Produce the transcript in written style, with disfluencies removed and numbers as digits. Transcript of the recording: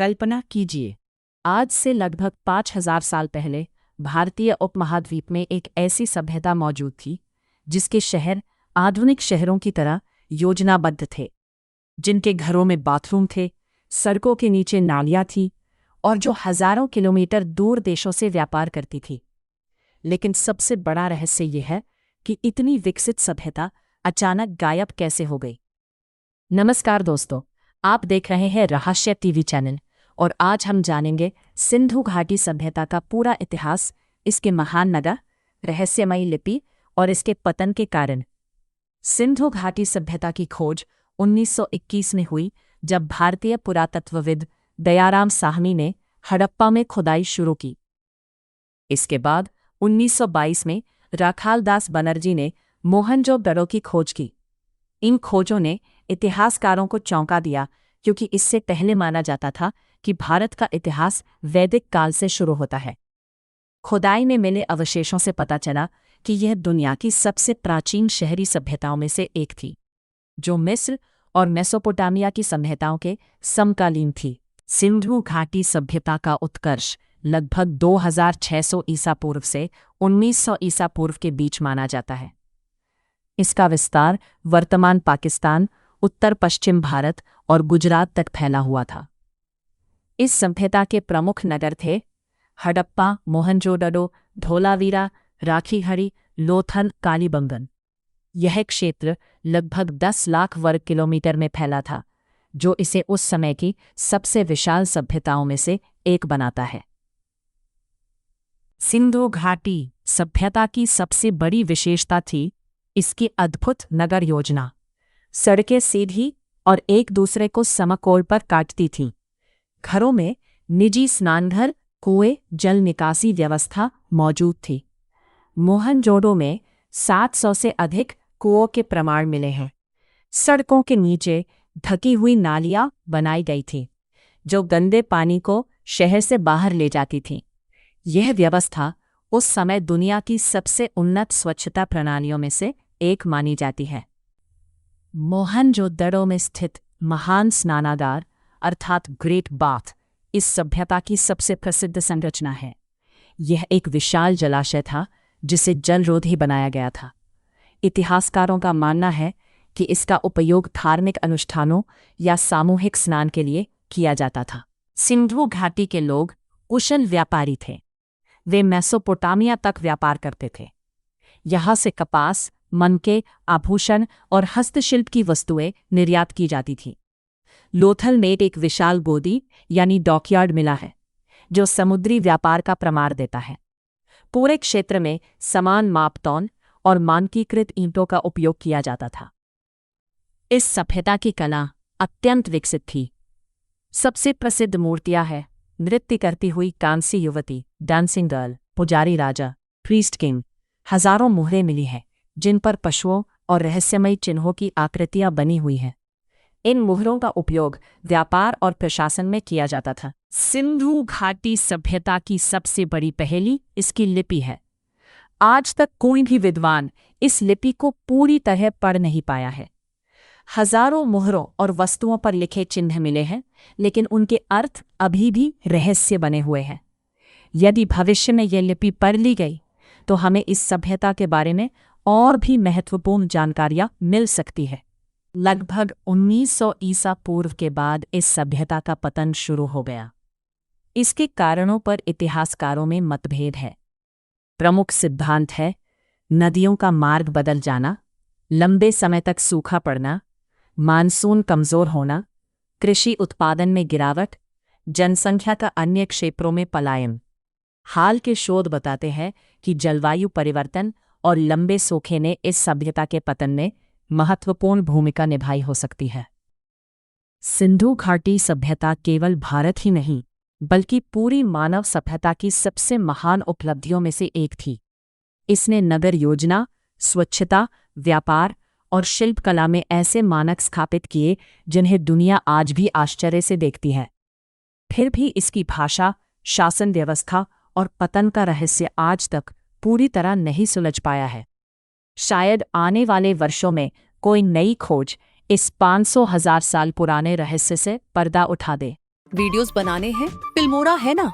कल्पना कीजिए, आज से लगभग 5000 साल पहले भारतीय उपमहाद्वीप में एक ऐसी सभ्यता मौजूद थी जिसके शहर आधुनिक शहरों की तरह योजनाबद्ध थे, जिनके घरों में बाथरूम थे, सड़कों के नीचे नालियां थीं और जो हजारों किलोमीटर दूर देशों से व्यापार करती थी। लेकिन सबसे बड़ा रहस्य यह है कि इतनी विकसित सभ्यता अचानक गायब कैसे हो गई। नमस्कार दोस्तों, आप देख रहे हैं रहस्य टीवी चैनल और आज हम जानेंगे सिंधु घाटी सभ्यता का पूरा इतिहास, इसके महान नगर, रहस्यमयी लिपि और इसके पतन के कारण। सिंधु घाटी सभ्यता की खोज 1921 में हुई जब भारतीय पुरातत्वविद दयाराम साहनी ने हड़प्पा में खुदाई शुरू की। इसके बाद 1922 में राखालदास बनर्जी ने मोहनजोदड़ो की खोज की। इन खोजों ने इतिहासकारों को चौंका दिया क्योंकि इससे पहले माना जाता था कि भारत का इतिहास वैदिक काल से शुरू होता है। खुदाई में मिले अवशेषों से पता चला कि यह दुनिया की सबसे प्राचीन शहरी सभ्यताओं में से एक थी, जो मिस्र और मेसोपोटामिया की सभ्यताओं के समकालीन थी। सिंधु घाटी सभ्यता का उत्कर्ष लगभग 2600 ईसा पूर्व से 1900 ईसा पूर्व के बीच माना जाता है। इसका विस्तार वर्तमान पाकिस्तान, उत्तर पश्चिम भारत और गुजरात तक फैला हुआ था। इस सभ्यता के प्रमुख नगर थे हड़प्पा, मोहनजोदड़ो, धोलावीरा, राखीगढ़ी, लोथल, कालीबंगन। यह क्षेत्र लगभग 10 लाख वर्ग किलोमीटर में फैला था, जो इसे उस समय की सबसे विशाल सभ्यताओं में से एक बनाता है। सिंधु घाटी सभ्यता की सबसे बड़ी विशेषता थी इसकी अद्भुत नगर योजना। सड़कें सीधी और एक दूसरे को समकोण पर काटती थीं। घरों में निजी स्नानघर, कुएं, जल निकासी व्यवस्था मौजूद थी। मोहनजोदड़ो में 700 से अधिक कुओं के प्रमाण मिले हैं। सड़कों के नीचे ढकी हुई नालियां बनाई गई थीं, जो गंदे पानी को शहर से बाहर ले जाती थीं। यह व्यवस्था उस समय दुनिया की सबसे उन्नत स्वच्छता प्रणालियों में से एक मानी जाती है। मोहनजोदड़ो में स्थित महान स्नानागार अर्थात ग्रेट बाथ इस सभ्यता की सबसे प्रसिद्ध संरचना है। यह एक विशाल जलाशय था जिसे जलरोधी बनाया गया था। इतिहासकारों का मानना है कि इसका उपयोग धार्मिक अनुष्ठानों या सामूहिक स्नान के लिए किया जाता था। सिंधु घाटी के लोग कुशल व्यापारी थे। वे मेसोपोटामिया तक व्यापार करते थे। यहाँ से कपास, मनके, आभूषण और हस्तशिल्प की वस्तुएं निर्यात की जाती थीं। लोथल में एक विशाल गोदी यानी डॉकयार्ड मिला है, जो समुद्री व्यापार का प्रमाण देता है। पूरे क्षेत्र में समान मापतौल और मानकीकृत ईंटों का उपयोग किया जाता था। इस सभ्यता की कला अत्यंत विकसित थी। सबसे प्रसिद्ध मूर्तियां हैं नृत्य करती हुई कांस्य युवती, डांसिंग गर्ल, पुजारी राजा, प्रीस्ट किंग। हजारों मुहरें मिली हैं जिन पर पशुओं और रहस्यमयी चिन्हों की आकृतियां बनी हुई हैं। इन मुहरों का उपयोग व्यापार और प्रशासन में किया जाता था। सिंधु घाटी सभ्यता की सबसे बड़ी पहेली इसकी लिपि है। आज तक कोई भी विद्वान इस लिपि को पूरी तरह पढ़ नहीं पाया है। हजारों मुहरों और वस्तुओं पर लिखे चिन्ह मिले हैं, लेकिन उनके अर्थ अभी भी रहस्य बने हुए हैं। यदि भविष्य में यह लिपि पढ़ ली गई तो हमें इस सभ्यता के बारे में और भी महत्वपूर्ण जानकारियां मिल सकती है। लगभग 1900 ईसा पूर्व के बाद इस सभ्यता का पतन शुरू हो गया। इसके कारणों पर इतिहासकारों में मतभेद है। प्रमुख सिद्धांत है नदियों का मार्ग बदल जाना, लंबे समय तक सूखा पड़ना, मानसून कमजोर होना, कृषि उत्पादन में गिरावट, जनसंख्या का अन्य क्षेत्रों में पलायन। हाल के शोध बताते हैं कि जलवायु परिवर्तन और लंबे सूखे ने इस सभ्यता के पतन में महत्वपूर्ण भूमिका निभाई हो सकती है। सिंधु घाटी सभ्यता केवल भारत ही नहीं, बल्कि पूरी मानव सभ्यता की सबसे महान उपलब्धियों में से एक थी। इसने नगर योजना, स्वच्छता, व्यापार और शिल्पकला में ऐसे मानक स्थापित किए जिन्हें दुनिया आज भी आश्चर्य से देखती है। फिर भी इसकी भाषा, शासन व्यवस्था और पतन का रहस्य आज तक पूरी तरह नहीं सुलझ पाया है। शायद आने वाले वर्षों में कोई नई खोज इस 500,000 साल पुराने रहस्य से पर्दा उठा दे। वीडियोस बनाने हैं, फिल्मोरा है ना।